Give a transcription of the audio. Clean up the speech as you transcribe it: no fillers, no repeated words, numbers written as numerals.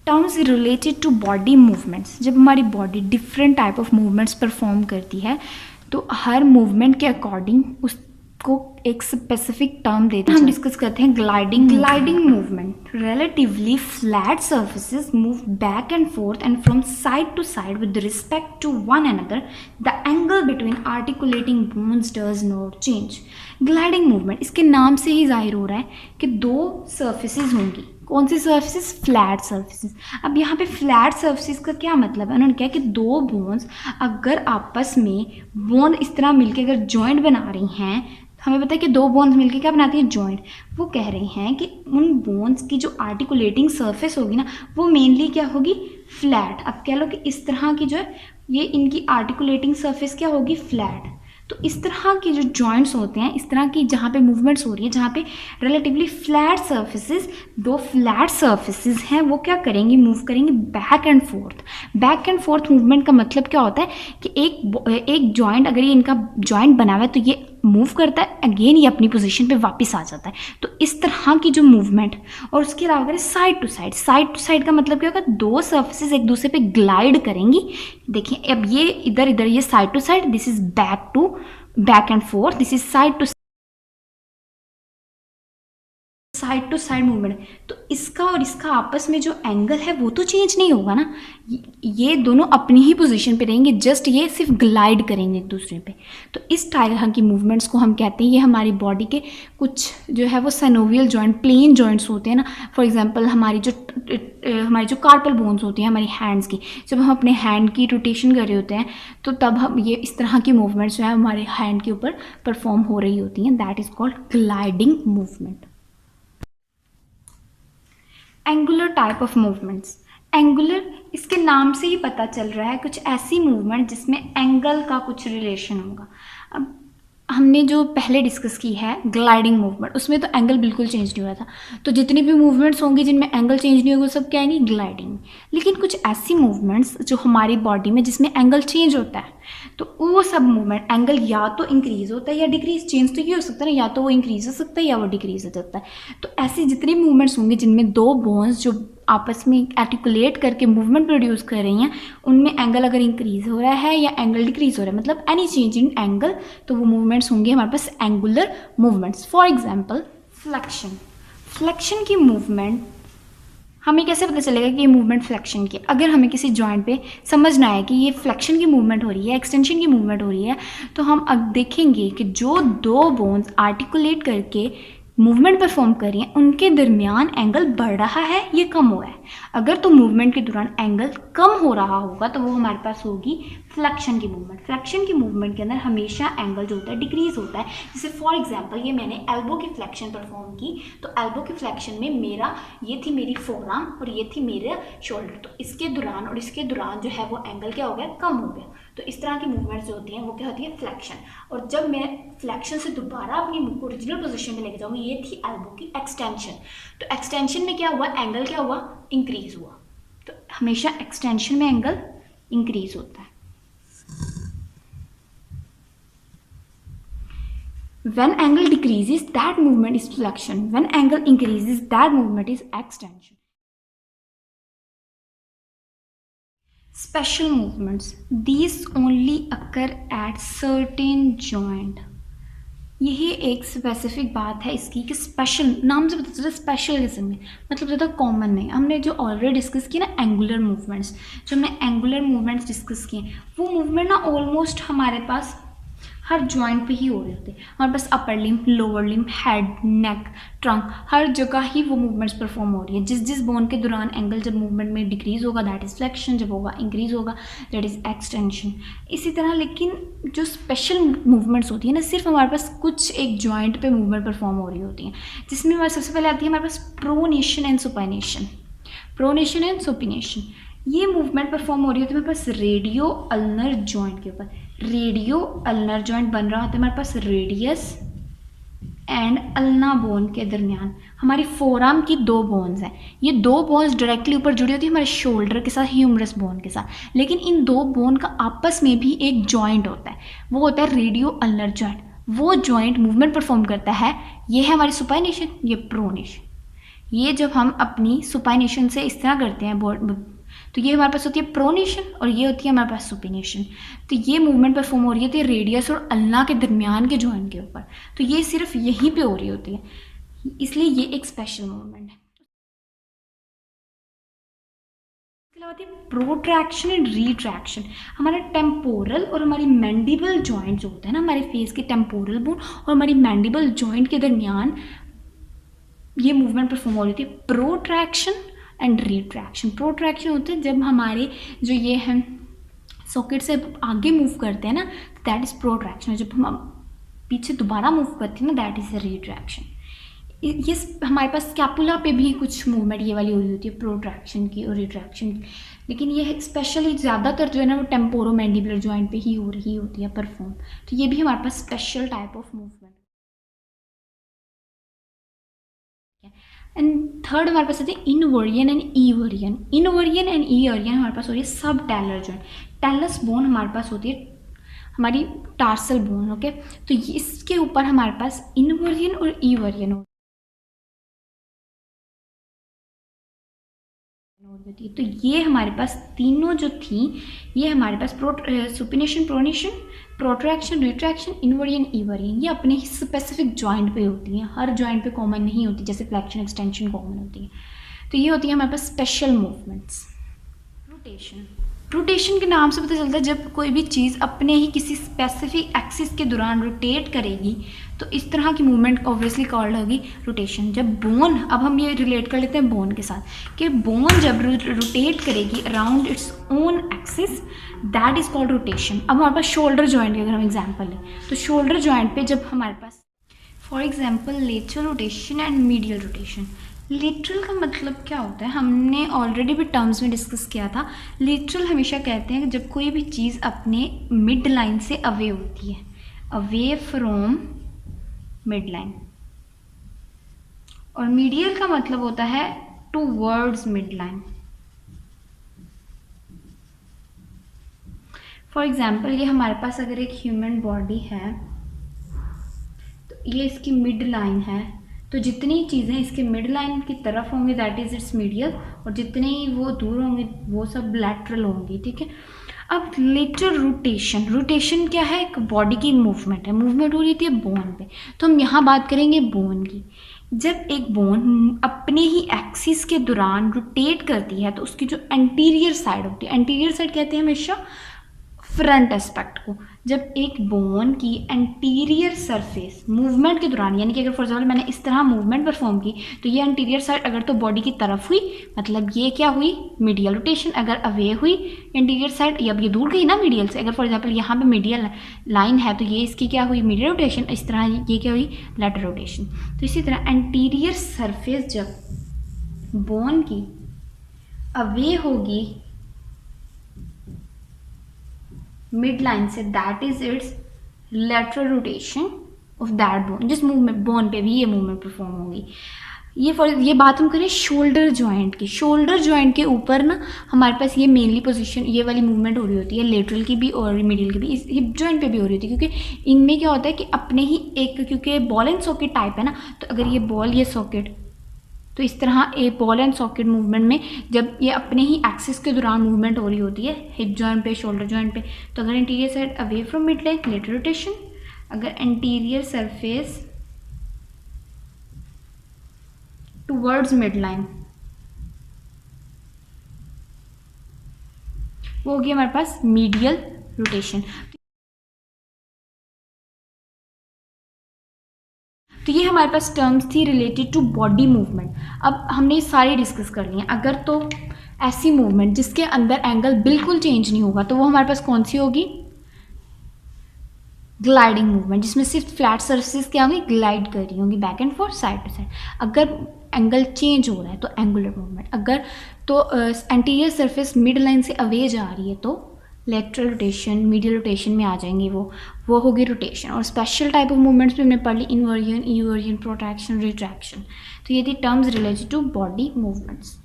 Terms related to body movements. जब हमारी body different type of movements perform करती है तो हर मूवमेंट के अकॉर्डिंग उसको एक स्पेसिफिक टर्म देते हैं। हम डिस्कस करते हैं gliding movement. Relatively flat surfaces move back and forth and from side to side with respect to one another. The angle between articulating bones does not change. Gliding movement, इसके नाम से ही जाहिर हो रहा है कि दो सर्फेसेस होंगी। कौन सी सर्फेसेस? Flat surfaces. अब यहाँ पे फ्लैट सर्फेसेस का क्या मतलब है? उन्होंने कहा कि दो बोन्स अगर आपस में बोन इस तरह मिलके अगर जॉइंट बना रही हैं, हमें पता है कि दो बोन्स मिलके क्या बनाती हैं? जॉइंट। वो कह रहे हैं कि उन बोन्स की जो आर्टिकुलेटिंग सर्फेस होगी ना, वो मेनली क्या होगी? फ्लैट। अब कह लो कि इस तरह की जो है ये इनकी आर्टिकुलेटिंग सर्फेस क्या होगी? फ्लैट। तो इस तरह की जो जॉइंट्स होते हैं, इस तरह की जहाँ पे मूवमेंट्स हो रही है, जहाँ पे रिलेटिवली फ्लैट सर्फेसेस, दो फ्लैट सर्फेसेस हैं, वो क्या करेंगी? मूव करेंगी back and fourth. Back and fourth movement का मतलब क्या होता है कि एक जॉइंट, अगर ये इनका जॉइंट बना हुआ है तो ये मूव करता है, अगेन ये अपनी पोजीशन पे वापस आ जाता है। तो इस तरह की जो मूवमेंट, और उसके अलावा अगर साइड टू साइड का मतलब क्या होगा? दो सर्फेसेस एक दूसरे पे ग्लाइड करेंगी। देखिए अब ये इधर ये side to side, this is back and forth, this is side to side movement. तो इसका और इसका आपस में जो एंगल है वो तो चेंज नहीं होगा ना, ये दोनों अपनी ही पोजीशन पे रहेंगे, जस्ट ये सिर्फ ग्लाइड करेंगे एक दूसरे पे। तो इस तरह की मूवमेंट्स को हम कहते हैं, ये हमारी बॉडी के कुछ जो है वो सेनोवियल जॉइंट, प्लेन जॉइंट्स होते हैं ना। फॉर एग्जांपल हमारी जो कार्पल बोन्स होती हैं हमारी हैंड्स की, जब हम अपने हैंड की रोटेशन कर रहे होते हैं तो तब हम ये इस तरह की मूवमेंट्स जो है हमारे हैंड के ऊपर परफॉर्म हो रही होती हैं। That is called gliding movement. Angular type of movements. Angular, इसके नाम से ही पता चल रहा है कुछ ऐसी मूवमेंट जिसमें एंगल का कुछ रिलेशन होगा। अब हमने जो पहले डिस्कस की है ग्लाइडिंग मूवमेंट, उसमें तो एंगल बिल्कुल चेंज नहीं हुआ था। तो जितनी भी मूवमेंट्स होंगी जिनमें एंगल चेंज नहीं होगा, सब क्या आएंगी? ग्लाइडिंग। लेकिन कुछ ऐसी मूवमेंट्स जो हमारी बॉडी में जिसमें एंगल चेंज होता है, तो वो सब मूवमेंट एंगल या तो इंक्रीज होता है या डिक्रीज। चेंज तो ये हो सकता है ना, या तो वो इंक्रीज हो सकता है या वो डिक्रीज हो सकता है। तो ऐसी जितनी मूवमेंट्स होंगी जिनमें दो बोन्स जो आपस में आर्टिकुलेट करके मूवमेंट प्रोड्यूस कर रही हैं, उनमें एंगल अगर इंक्रीज हो रहा है या एंगल डिक्रीज हो रहा है, मतलब एनी चेंज इन एंगल, तो वो मूवमेंट्स होंगे हमारे पास angular movements. For example flexion की मूवमेंट, हमें कैसे पता चलेगा कि ये मूवमेंट फ्लेक्शन की? अगर हमें किसी जॉइंट पे समझना है कि ये फ्लेक्शन की मूवमेंट हो रही है, एक्सटेंशन की मूवमेंट हो रही है, तो हम अब देखेंगे कि जो दो बोन्स आर्टिकुलेट करके मूवमेंट परफॉर्म कर रही हैं, उनके दरमियान एंगल बढ़ रहा है या कम हो रहा है। अगर तो मूवमेंट के दौरान एंगल कम हो रहा होगा तो वो हमारे पास होगी फ्लेक्शन की मूवमेंट। फ्लेक्शन की मूवमेंट के अंदर हमेशा एंगल जो होता है डिक्रीज होता है। जैसे फॉर एग्जांपल ये मैंने एल्बो की फ्लेक्शन परफॉर्म की, तो एल्बो की फ्लेक्शन में ये थी मेरी फोरआर्म और ये थी मेरे शोल्डर, तो इसके दौरान और इसके दौरान जो है वो एंगल क्या हो गया? कम हो गया। तो इस तरह की मूवमेंट्स जो होती हैं वो क्या होती है? फ्लेक्शन। और जब मैं फ्लेक्शन से दोबारा अपनी ओरिजिनल पोजीशन में लेके जाऊंगी, ये थी एल्बो की एक्सटेंशन। तो एक्सटेंशन में क्या हुआ? एंगल क्या हुआ? इंक्रीज हुआ। तो हमेशा एक्सटेंशन में एंगल इंक्रीज होता है। When angle decreases, that movement is flexion. When angle increases, that movement is extension. Special movements. These only occur at certain joint. यही एक स्पेसिफिक बात है इसकी कि स्पेशल, नाम से पता चला स्पेशल किस्म में, मतलब ज़्यादा कॉमन नहीं। हमने जो ऑलरेडी डिस्कस किया ना एंगुलर मूवमेंट्स, जो हमने एंगुलर मूवमेंट्स डिस्कस किए, वो मूवमेंट ना ऑलमोस्ट हमारे पास हर जॉइंट पे ही हो रहे होते हैं। हमारे पास upper limb, lower limb, head, neck, trunk, हर जगह ही वो मूवमेंट्स परफॉर्म हो रही है। जिस बोन के दौरान एंगल जब मूवमेंट में डिक्रीज होगा दैट इज़ फ्लेक्शन, जब होगा इंक्रीज होगा दैट इज़ एक्सटेंशन। इसी तरह लेकिन जो स्पेशल मूवमेंट्स होती है ना, सिर्फ हमारे पास कुछ एक जॉइंट पे मूवमेंट परफॉर्म हो रही होती हैं, जिसमें हमारे सबसे पहले आती है हमारे पास pronation and supination. Pronation and supination, ये मूवमेंट परफॉर्म हो रही होती है हमारे पास रेडियो अल्नर जॉइंट के ऊपर। रेडियो अल्नर जॉइंट बन रहा होता है हमारे पास रेडियस एंड अल्ना बोन के दरमियान। हमारी फोरआर्म की दो बोन्स हैं, ये दो बोन्स डायरेक्टली ऊपर जुड़ी होती है हमारे शोल्डर के साथ, ह्यूमरस बोन के साथ, लेकिन इन दो बोन का आपस में भी एक जॉइंट होता है, वो होता है रेडियो अल्नर जॉइंट। वो जॉइंट मूवमेंट परफॉर्म करता है, ये है हमारी सुपाइनेशन, ये प्रोनेशन। ये जब हम अपनी सुपाइनेशन से इस तरह करते हैं तो ये हमारे पास होती है प्रोनेशन और ये होती है हमारे पास सुपिनेशन। तो ये मूवमेंट परफॉर्म हो रही होती है रेडियस और अल्ना के दरमियान के जॉइंट के ऊपर, तो ये सिर्फ यहीं पे हो रही होती है, इसलिए ये एक स्पेशल मूवमेंट है। इसके अलावा होती है प्रोट्रैक्शन एंड रिट्रैक्शन। हमारा टेम्पोरल और हमारी मैंडिबल जॉइंट जो होता है ना, हमारे फेस के टेम्पोरल बोन और हमारी मैंडिबल जॉइंट के दरमियान ये मूवमेंट परफॉर्म हो रही थी, प्रोट्रैक्शन एंड रिट्रैक्शन। प्रोट्रैक्शन होता है जब हमारे जो ये हैं सॉकेट से आगे मूव करते हैं ना, दैट इज़ प्रोट्रैक्शन। जब हम पीछे दोबारा मूव करते हैं ना, दैट इज़ रिट्रैक्शन। ये हमारे पास स्कैपुला पे भी कुछ मूवमेंट ये वाली हो रही होती है प्रोट्रैक्शन की और रिट्रैक्शन की, लेकिन ये स्पेशली ज़्यादातर जो है ना वो टेम्पोरोमैंडिबुलर जॉइंट पे ही हो रही होती है परफॉर्म। तो ये भी हमारे पास special type of movement. And third हमारे पास आते हैं inversion and eversion. Inversion and eversion हमारे पास हो रही है सब टैलर जॉइंट। टैलस बोन हमारे पास होती है हमारी टार्सल बोन, ओके। तो इसके ऊपर हमारे पास इनवर्जन और ईवर्जन होती है। तो ये हमारे पास तीनों जो थी ये हमारे पास supination, pronation, protraction, retraction, inversion, eversion, ये अपने ही स्पेसिफिक जॉइंट पे होती हैं, हर जॉइंट पे कॉमन नहीं होती, जैसे फ्लेक्शन एक्सटेंशन कॉमन होती है। तो ये होती है हमारे पास स्पेशल मूवमेंट्स। रोटेशन, रोटेशन के नाम से पता चलता है जब कोई भी चीज़ अपने ही किसी स्पेसिफिक एक्सिस के दौरान रोटेट करेगी तो इस तरह की मूवमेंट ऑब्वियसली कॉल्ड होगी रोटेशन। जब बोन, अब हम ये रिलेट कर लेते हैं बोन के साथ कि बोन जब रोटेट करेगी around its own axis, that is called rotation. अब हमारे पास शोल्डर जॉइंट की अगर हम एग्जाम्पल लें तो शोल्डर जॉइंट पे जब हमारे पास for example lateral rotation and medial rotation. Lateral का मतलब क्या होता है, हमने ऑलरेडी भी टर्म्स में डिस्कस किया था। लेटरल हमेशा कहते हैं कि जब कोई भी चीज़ अपने मिड लाइन से अवे होती है, अवे फ्रॉम मिड लाइन। और मीडियल का मतलब होता है towards mid line. For example ये हमारे पास अगर एक ह्यूमन बॉडी है तो ये इसकी मिड लाइन है, तो जितनी चीज़ें इसके मिड लाइन की तरफ होंगी दैट इज़ इट्स मीडियल, और जितने ही वो दूर होंगे वो सब लैटरल होंगी, ठीक है। अब लेटरल रोटेशन, रोटेशन क्या है, एक बॉडी की मूवमेंट है, मूवमेंट हो रही थी बोन पे। तो हम यहाँ बात करेंगे बोन की। जब एक बोन अपने ही एक्सिस के दौरान रोटेट करती है तो उसकी जो एंटीरियर साइड होती है, एंटीरियर साइड कहते हैं हमेशा फ्रंट एस्पेक्ट को। जब एक बोन की एंटीरियर सरफेस मूवमेंट के दौरान, यानी कि अगर फॉर एग्जाम्पल मैंने इस तरह मूवमेंट परफॉर्म की तो ये एंटीरियर साइड अगर तो बॉडी की तरफ हुई मतलब ये क्या हुई, मीडियल रोटेशन। अगर अवे हुई एंटीरियर साइड, अब ये दूर गई ना मीडियल से, अगर फॉर एग्जाम्पल यहाँ पे मीडियल लाइन है तो ये इसकी क्या हुई, मीडियल रोटेशन। इस तरह ये क्या हुई, लेटरल रोटेशन। तो इसी तरह एंटीरियर सरफेस जब बोन की अवे होगी मिड लाइन से, that is it's lateral rotation of that bone. जिस मूवमेंट बोन पे भी ये मूवमेंट परफॉर्म होगी। ये बात हम करें शोल्डर जॉइंट की। शोल्डर जॉइंट के ऊपर ना हमारे पास ये मेनली पोजीशन, ये वाली मूवमेंट हो रही होती है लेटरल की भी और मिडिल की भी, इस हिप जॉइंट पे भी हो रही होती है, क्योंकि इनमें क्या होता है कि अपने ही एक, क्योंकि बॉल एंड सॉकेट टाइप है ना, तो अगर ये बॉल ये सॉकेट, तो इस तरह एक बॉल एंड सॉकेट मूवमेंट में जब ये अपने ही एक्सिस के दौरान मूवमेंट हो रही होती है हिप जॉइंट पे, शोल्डर जॉइंट पे, तो अगर interior side away from mid line lateral rotation, अगर anterior surface towards mid line वो होगी हमारे पास मीडियल रोटेशन। तो ये हमारे पास टर्म्स थी रिलेटेड टू बॉडी मूवमेंट। अब हमने ये सारी डिस्कस कर ली हैं। अगर तो ऐसी मूवमेंट जिसके अंदर एंगल बिल्कुल चेंज नहीं होगा तो वो हमारे पास कौन सी होगी, ग्लाइडिंग मूवमेंट, जिसमें सिर्फ फ्लैट सर्फेस क्या होंगी, ग्लाइड कर रही होंगी back and forth, side to side. अगर एंगल चेंज हो रहा है तो एंगुलर मूवमेंट। अगर तो एंटीरियर सरफेस मिड लाइन से अवे जा रही है तो लेटरल रोटेशन, मीडियल रोटेशन में आ जाएंगे वो होगी रोटेशन। और स्पेशल टाइप ऑफ मूवमेंट्स भी हमने पढ़ ली, इनवर्जन, ईवर्जन, प्रोट्रैक्शन, रिट्रैक्शन। तो ये थी terms related to body movements.